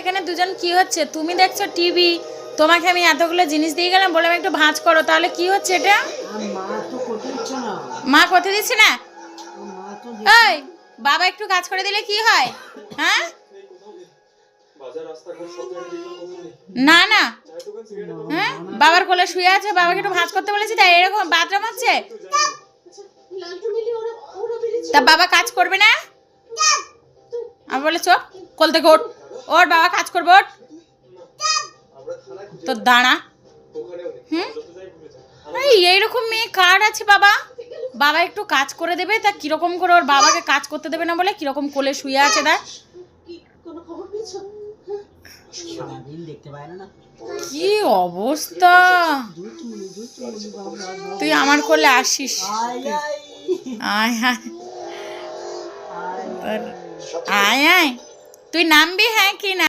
এখানে দুজন কি হচ্ছে? তুমি দেখছো টিভি, তোমাকে আমি এতগুলো জিনিস দিয়ে গেলাম, বললাম একটু ভাঁজ করো, তাহলে কি হচ্ছে এটা? মা করতে দিচ্ছে না? এই বাবা একটু কাজ করে দিলে কি হয়? হ্যাঁ না না, হ্যাঁ বাবার কোলে শুয়ে আছে, বাবাকে একটু ভাঁজ করতে বলেছি, তাই এরকম বাথরুম হচ্ছে। তা বাবা কাজ করবে না? আমি বলে চোখ কোল থেকে ওঠ, ওর বাবা কাজ করবে, ওঠ তো দাঁড়া। এইরকম মেয়ে কার আছে বাবা? বাবা একটু কাজ করে দেবে, তা কিরকম করে ওর বাবাকে কাজ করতে দেবে না বলে কিরকম কোলে শুয়ে আছে। দেখ কি অবস্থা, তুই আমার কোলে আসিস, আয় আয় আয় আয়, তুই নামবি হ্যাঁ কি না?